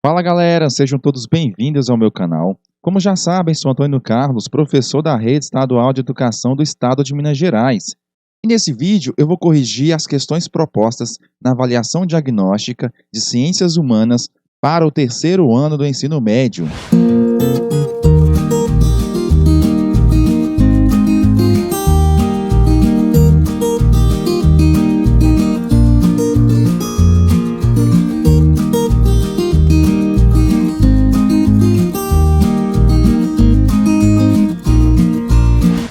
Fala galera, sejam todos bem-vindos ao meu canal. Como já sabem, sou Antônio Carlos, professor da Rede Estadual de Educação do Estado de Minas Gerais. E nesse vídeo eu vou corrigir as questões propostas na avaliação diagnóstica de Ciências Humanas para o terceiro ano do ensino médio.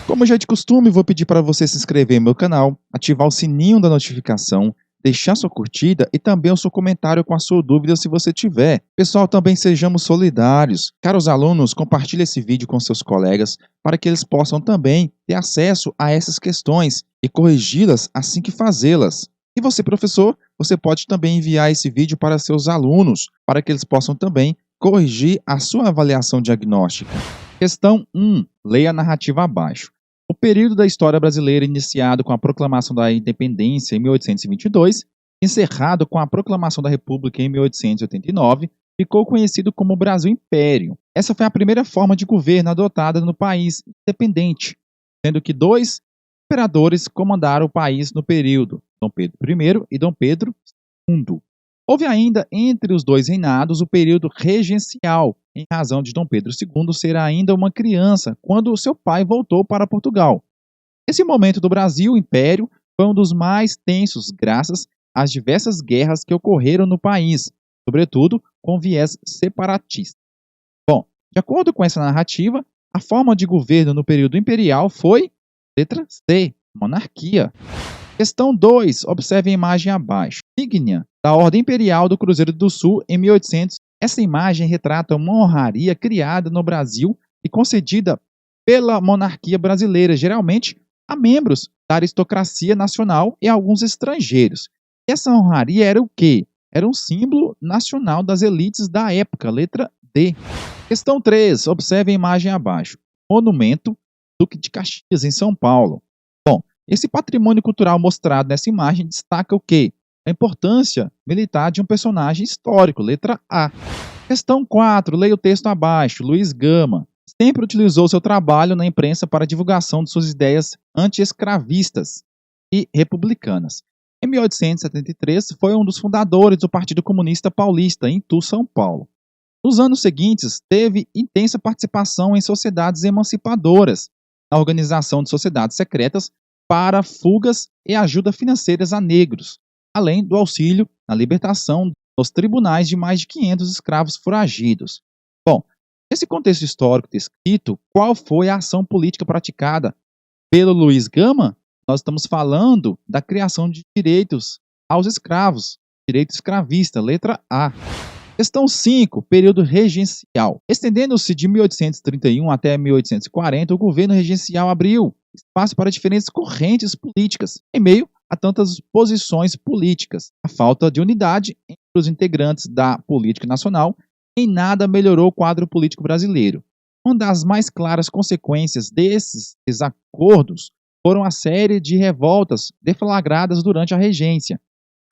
Como já é de costume, vou pedir para você se inscrever no meu canal, ativar o sininho da notificação, deixar sua curtida e também o seu comentário com a sua dúvida se você tiver. Pessoal, também sejamos solidários. Caros alunos, compartilhe esse vídeo com seus colegas para que eles possam também ter acesso a essas questões e corrigi-las assim que fazê-las. E você, professor, você pode também enviar esse vídeo para seus alunos, para que eles possam também corrigir a sua avaliação diagnóstica. Questão 1. Leia a narrativa abaixo. O período da história brasileira iniciado com a proclamação da independência em 1822, encerrado com a proclamação da República em 1889, ficou conhecido como Brasil Império. Essa foi a primeira forma de governo adotada no país independente, sendo que dois imperadores comandaram o país no período, Dom Pedro I e Dom Pedro II. Houve ainda entre os dois reinados o período regencial, em razão de Dom Pedro II ser ainda uma criança quando seu pai voltou para Portugal. Esse momento do Brasil Império foi um dos mais tensos graças às diversas guerras que ocorreram no país, sobretudo com viés separatista. Bom, de acordo com essa narrativa, a forma de governo no período imperial foi letra C, monarquia. Questão 2. Observe a imagem abaixo. Insígnia da Ordem Imperial do Cruzeiro do Sul em 1800. Essa imagem retrata uma honraria criada no Brasil e concedida pela monarquia brasileira, geralmente a membros da aristocracia nacional e alguns estrangeiros. Essa honraria era o quê? Era um símbolo nacional das elites da época, letra D. Questão 3. Observe a imagem abaixo. Monumento Duque de Caxias, em São Paulo. Bom, esse patrimônio cultural mostrado nessa imagem destaca o quê? A importância militar de um personagem histórico, letra A. Questão 4, leia o texto abaixo. Luiz Gama sempre utilizou seu trabalho na imprensa para a divulgação de suas ideias anti-escravistas e republicanas. Em 1873, foi um dos fundadores do Partido Comunista Paulista, em Itu, São Paulo. Nos anos seguintes, teve intensa participação em sociedades emancipadoras, na organização de sociedades secretas para fugas e ajuda financeiras a negros, além do auxílio na libertação nos tribunais de mais de 500 escravos foragidos. Bom, nesse contexto histórico descrito, qual foi a ação política praticada pelo Luiz Gama? Nós estamos falando da criação de direitos aos escravos, direito escravista, letra A. Questão 5, período regencial. Estendendo-se de 1831 até 1840, o governo regencial abriu espaço para diferentes correntes políticas, em meio a tantas posições políticas. A falta de unidade entre os integrantes da política nacional em nada melhorou o quadro político brasileiro. Uma das mais claras consequências desses desacordos foram a série de revoltas deflagradas durante a regência.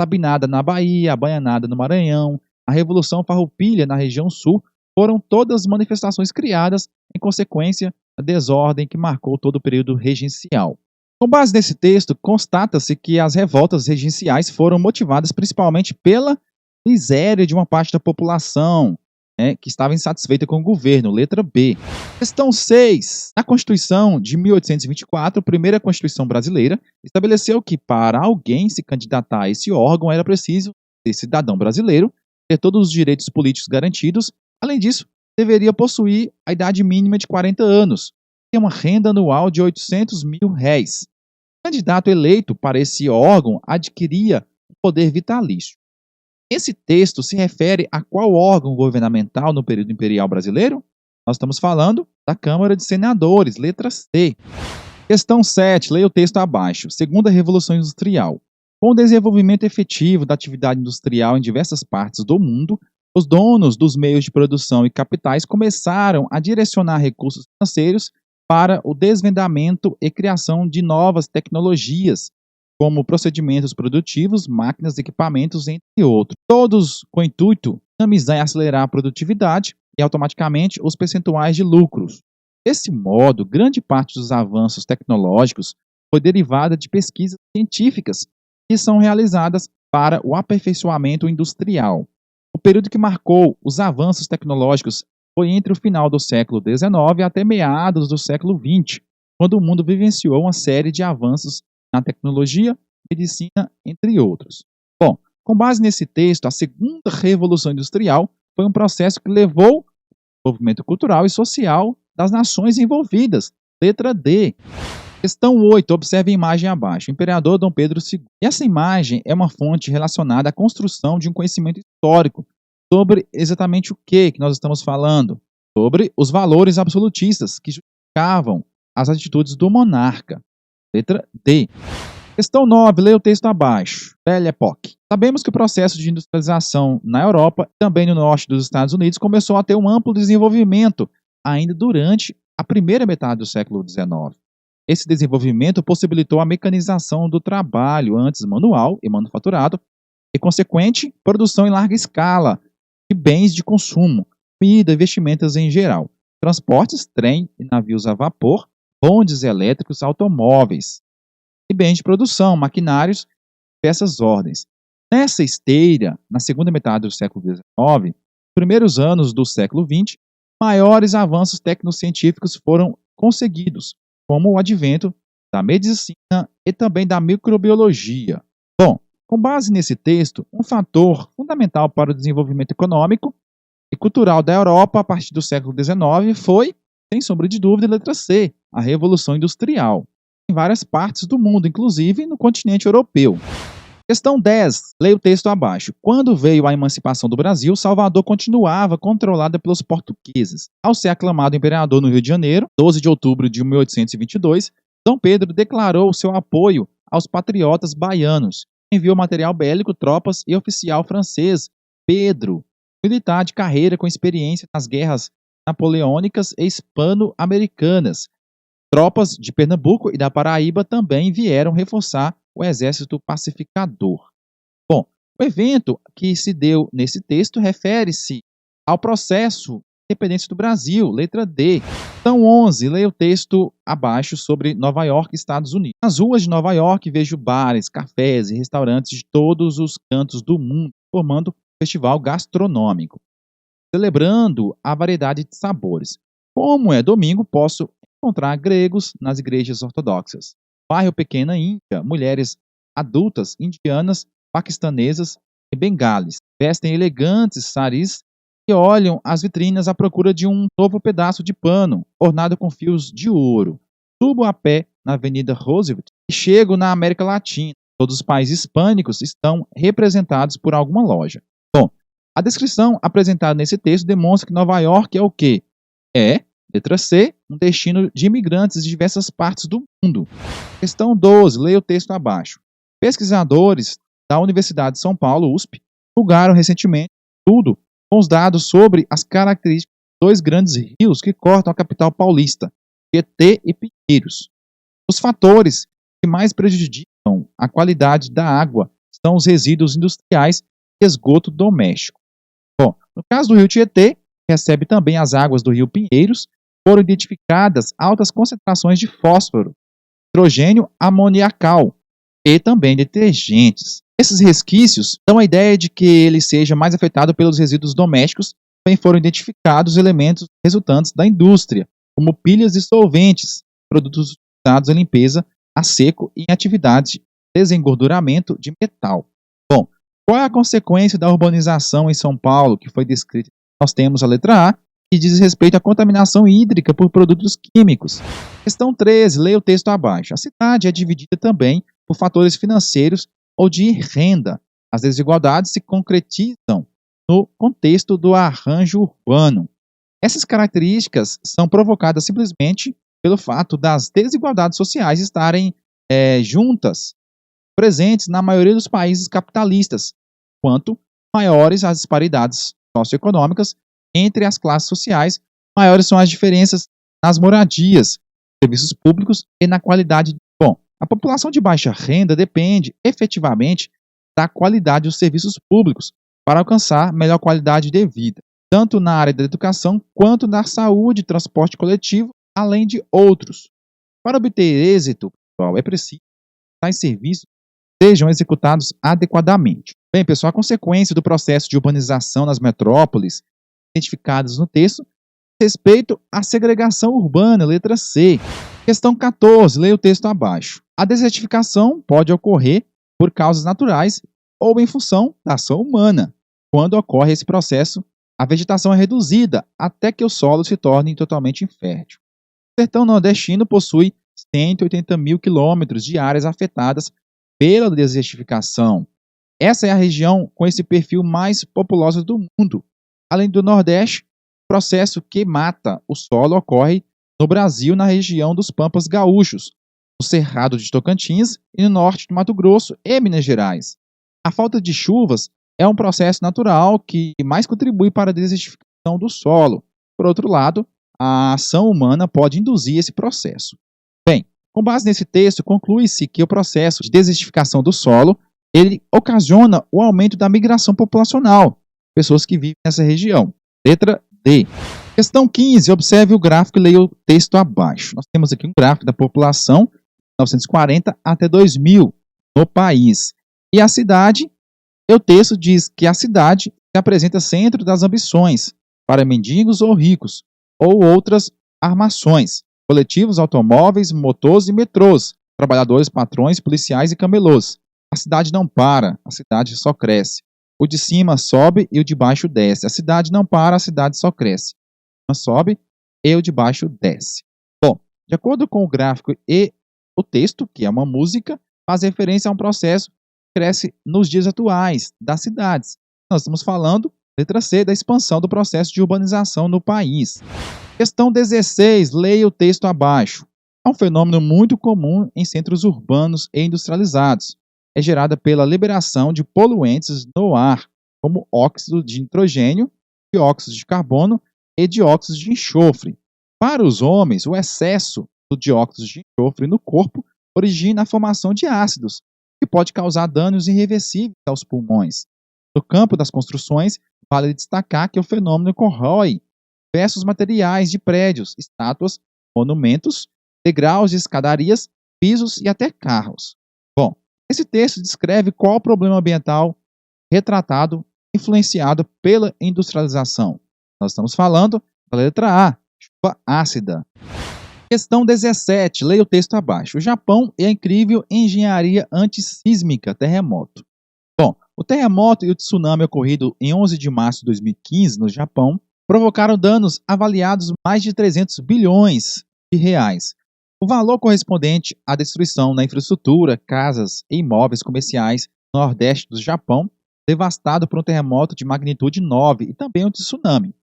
Sabinada na Bahia, a Baianada no Maranhão, a Revolução Farroupilha na região sul, foram todas manifestações criadas em consequência da desordem que marcou todo o período regencial. Com base nesse texto, constata-se que as revoltas regenciais foram motivadas principalmente pela miséria de uma parte da população, que estava insatisfeita com o governo, letra B. Questão 6. Na Constituição de 1824, a primeira Constituição brasileira, estabeleceu que para alguém se candidatar a esse órgão era preciso ser cidadão brasileiro, ter todos os direitos políticos garantidos, além disso, deveria possuir a idade mínima de 40 anos, e uma renda anual de R$800 mil. O candidato eleito para esse órgão adquiria um poder vitalício. Esse texto se refere a qual órgão governamental no período imperial brasileiro? Nós estamos falando da Câmara de Senadores, letra C. Questão 7, leia o texto abaixo. Segunda Revolução Industrial. Com o desenvolvimento efetivo da atividade industrial em diversas partes do mundo, os donos dos meios de produção e capitais começaram a direcionar recursos financeiros para o desvendamento e criação de novas tecnologias, como procedimentos produtivos, máquinas, equipamentos, entre outros. Todos com o intuito dinamizar e acelerar a produtividade e automaticamente os percentuais de lucros. Desse modo, grande parte dos avanços tecnológicos foi derivada de pesquisas científicas que são realizadas para o aperfeiçoamento industrial. O período que marcou os avanços tecnológicos foi entre o final do século XIX até meados do século XX, quando o mundo vivenciou uma série de avanços na tecnologia, medicina, entre outros. Bom, com base nesse texto, a segunda revolução industrial foi um processo que levou ao desenvolvimento cultural e social das nações envolvidas. Letra D. Questão 8. Observe a imagem abaixo. Imperador Dom Pedro II. E essa imagem é uma fonte relacionada à construção de um conhecimento histórico sobre exatamente o que nós estamos falando. Sobre os valores absolutistas que justificavam as atitudes do monarca. Letra D. Questão 9. Leia o texto abaixo. Belle Époque. Sabemos que o processo de industrialização na Europa e também no norte dos Estados Unidos começou a ter um amplo desenvolvimento ainda durante a primeira metade do século XIX. Esse desenvolvimento possibilitou a mecanização do trabalho antes manual e manufaturado e consequente produção em larga escala de bens de consumo, comida e vestimentas em geral, transportes, trem e navios a vapor, bondes elétricos, automóveis e bens de produção, maquinários, diversas ordens. Nessa esteira, na segunda metade do século XIX, nos primeiros anos do século XX, maiores avanços tecnocientíficos foram conseguidos, como o advento da medicina e também da microbiologia. Bom, com base nesse texto, um fator fundamental para o desenvolvimento econômico e cultural da Europa a partir do século XIX foi, sem sombra de dúvida, a letra C, a Revolução Industrial, em várias partes do mundo, inclusive no continente europeu. Questão 10. Leia o texto abaixo. Quando veio a emancipação do Brasil, Salvador continuava controlada pelos portugueses. Ao ser aclamado imperador no Rio de Janeiro, 12 de outubro de 1822, Dom Pedro declarou seu apoio aos patriotas baianos. Enviou material bélico, tropas e oficial francês, Pedro, militar de carreira com experiência nas guerras napoleônicas e hispano-americanas. Tropas de Pernambuco e da Paraíba também vieram reforçar o exército pacificador. Bom, o evento que se deu nesse texto refere-se ao processo de independência do Brasil, letra D. Questão 11, leia o texto abaixo sobre Nova York, Estados Unidos. Nas ruas de Nova York vejo bares, cafés e restaurantes de todos os cantos do mundo, formando um festival gastronômico, celebrando a variedade de sabores. Como é domingo, posso encontrar gregos nas igrejas ortodoxas. Bairro Pequena Índia, mulheres adultas indianas, paquistanesas e bengales vestem elegantes saris e olham as vitrinas à procura de um novo pedaço de pano ornado com fios de ouro. Subo a pé na Avenida Roosevelt e chego na América Latina. Todos os países hispânicos estão representados por alguma loja. Bom, a descrição apresentada nesse texto demonstra que Nova York é o quê? Letra C, um destino de imigrantes de diversas partes do mundo. Questão 12, leia o texto abaixo. Pesquisadores da Universidade de São Paulo, USP, divulgaram recentemente um estudo com os dados sobre as características de dois grandes rios que cortam a capital paulista, Tietê e Pinheiros. Os fatores que mais prejudicam a qualidade da água são os resíduos industriais e esgoto doméstico. Bom, no caso do rio Tietê, que recebe também as águas do rio Pinheiros, foram identificadas altas concentrações de fósforo, hidrogênio amoniacal e também detergentes. Esses resquícios dão a ideia de que ele seja mais afetado pelos resíduos domésticos. Também foram identificados elementos resultantes da indústria, como pilhas e solventes, produtos utilizados em limpeza a seco e em atividades de desengorduramento de metal. Bom, qual é a consequência da urbanização em São Paulo, que foi descrita? Nós temos a letra A, que diz respeito à contaminação hídrica por produtos químicos. Questão 13, leia o texto abaixo. A cidade é dividida também por fatores financeiros ou de renda. As desigualdades se concretizam no contexto do arranjo urbano. Essas características são provocadas simplesmente pelo fato das desigualdades sociais estarem juntas, presentes na maioria dos países capitalistas. Quanto maiores as disparidades socioeconômicas entre as classes sociais, maiores são as diferenças nas moradias, serviços públicos e na qualidade. Bom, a população de baixa renda depende efetivamente da qualidade dos serviços públicos, para alcançar melhor qualidade de vida, tanto na área da educação quanto na saúde e transporte coletivo, além de outros. Para obter êxito, pessoal, é preciso que tais serviços sejam executados adequadamente. Bem, pessoal, a consequência do processo de urbanização nas metrópoles, identificadas no texto, respeito à segregação urbana, letra C. Questão 14, leia o texto abaixo. A desertificação pode ocorrer por causas naturais ou em função da ação humana. Quando ocorre esse processo, a vegetação é reduzida até que o solo se torne totalmente infértil. O sertão nordestino possui 180 mil quilômetros de áreas afetadas pela desertificação. Essa é a região com esse perfil mais populosa do mundo. Além do Nordeste, o processo que mata o solo ocorre no Brasil, na região dos Pampas Gaúchos, no Cerrado de Tocantins e no norte do Mato Grosso e Minas Gerais. A falta de chuvas é um processo natural que mais contribui para a desertificação do solo. Por outro lado, a ação humana pode induzir esse processo. Bem, com base nesse texto, conclui-se que o processo de desertificação do solo ele ocasiona o aumento da migração populacional, pessoas que vivem nessa região. Letra D. Questão 15. Observe o gráfico e leia o texto abaixo. Nós temos aqui um gráfico da população de 1940 até 2000 no país. E a cidade, o texto diz que a cidade se apresenta centro das ambições para mendigos ou ricos, ou outras armações, coletivos, automóveis, motores e metrôs, trabalhadores, patrões, policiais e camelôs. A cidade não para, a cidade só cresce. O de cima sobe e o de baixo desce. A cidade não para, a cidade só cresce. Uma sobe e o de baixo desce. Bom, de acordo com o gráfico e o texto, que é uma música, faz referência a um processo que cresce nos dias atuais das cidades. Nós estamos falando, letra C, da expansão do processo de urbanização no país. Questão 16, leia o texto abaixo. É um fenômeno muito comum em centros urbanos e industrializados. É gerada pela liberação de poluentes no ar, como óxido de nitrogênio, dióxido de carbono e dióxido de enxofre. Para os homens, o excesso do dióxido de enxofre no corpo origina a formação de ácidos, que pode causar danos irreversíveis aos pulmões. No campo das construções, vale destacar que o fenômeno corrói diversos materiais de prédios, estátuas, monumentos, degraus de escadarias, pisos e até carros. Bom, esse texto descreve qual o problema ambiental retratado, influenciado pela industrialização. Nós estamos falando da letra A, chuva ácida. Questão 17, leia o texto abaixo. O Japão e a incrível engenharia antissísmica, terremoto. Bom, o terremoto e o tsunami ocorrido em 11 de março de 2015 no Japão provocaram danos avaliados mais de 300 bilhões de reais. O valor correspondente à destruição na infraestrutura, casas e imóveis comerciais no nordeste do Japão, devastado por um terremoto de magnitude 9 e também um tsunami.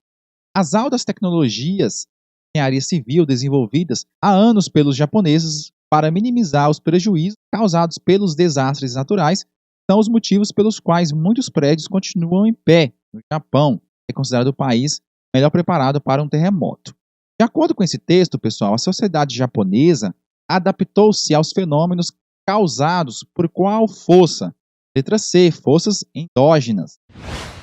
As altas tecnologias de engenharia civil desenvolvidas há anos pelos japoneses para minimizar os prejuízos causados pelos desastres naturais são os motivos pelos quais muitos prédios continuam em pé no Japão, que é considerado o país melhor preparado para um terremoto. De acordo com esse texto, pessoal, a sociedade japonesa adaptou-se aos fenômenos causados por qual força? Letra C, forças endógenas.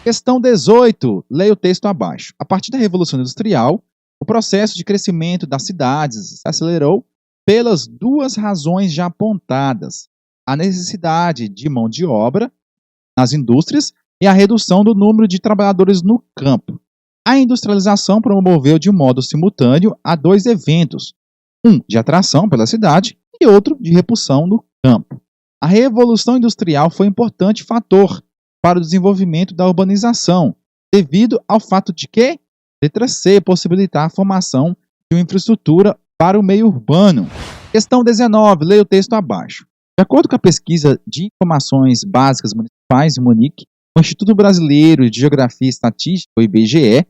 Questão 18, leia o texto abaixo. A partir da Revolução Industrial, o processo de crescimento das cidades se acelerou pelas duas razões já apontadas: a necessidade de mão de obra nas indústrias e a redução do número de trabalhadores no campo. A industrialização promoveu de modo simultâneo a dois eventos, um de atração pela cidade e outro de repulsão no campo. A Revolução Industrial foi um importante fator para o desenvolvimento da urbanização, devido ao fato de que, letra C, possibilitar a formação de uma infraestrutura para o meio urbano. Questão 19, leia o texto abaixo. De acordo com a pesquisa de informações básicas municipais de Munique, o Instituto Brasileiro de Geografia e Estatística, o IBGE,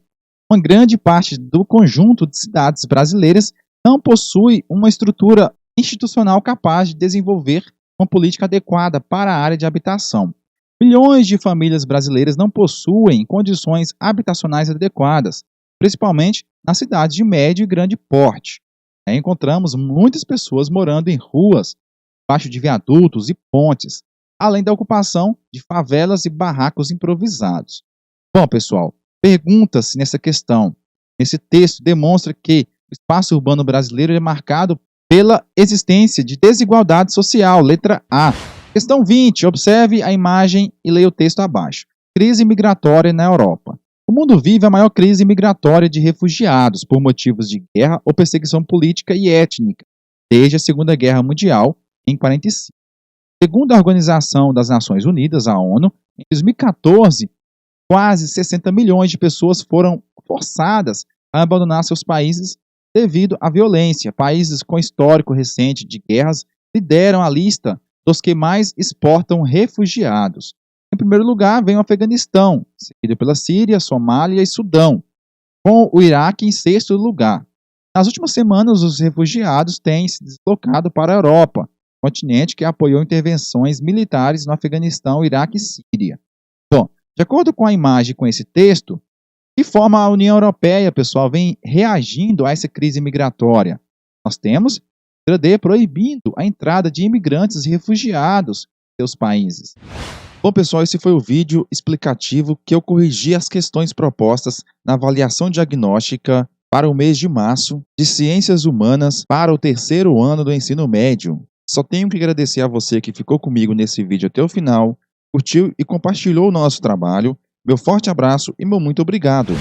uma grande parte do conjunto de cidades brasileiras não possui uma estrutura institucional capaz de desenvolver uma política adequada para a área de habitação. Milhões de famílias brasileiras não possuem condições habitacionais adequadas, principalmente nas cidades de médio e grande porte. Encontramos muitas pessoas morando em ruas, debaixo de viadutos e pontes, além da ocupação de favelas e barracos improvisados. Bom, pessoal, pergunta-se nessa questão. Esse texto demonstra que o espaço urbano brasileiro é marcado pela existência de desigualdade social, letra A. Questão 20. Observe a imagem e leia o texto abaixo. Crise migratória na Europa. O mundo vive a maior crise migratória de refugiados por motivos de guerra ou perseguição política e étnica, desde a Segunda Guerra Mundial, em 1945. Segundo a Organização das Nações Unidas, a ONU, em 2014, quase 60 milhões de pessoas foram forçadas a abandonar seus países devido à violência. Países com histórico recente de guerras lideram a lista dos que mais exportam refugiados. Em primeiro lugar, vem o Afeganistão, seguido pela Síria, Somália e Sudão, com o Iraque em sexto lugar. Nas últimas semanas, os refugiados têm se deslocado para a Europa, continente que apoiou intervenções militares no Afeganistão, Iraque e Síria. Bom, de acordo com a imagem com esse texto, de que forma a União Europeia, pessoal, vem reagindo a essa crise migratória? Nós temos a letra D proibindo a entrada de imigrantes e refugiados em seus países. Bom, pessoal, esse foi o vídeo explicativo que eu corrigi as questões propostas na avaliação diagnóstica para o mês de março de Ciências Humanas para o terceiro ano do ensino médio. Só tenho que agradecer a você que ficou comigo nesse vídeo até o final, curtiu e compartilhou o nosso trabalho. Meu forte abraço e meu muito obrigado.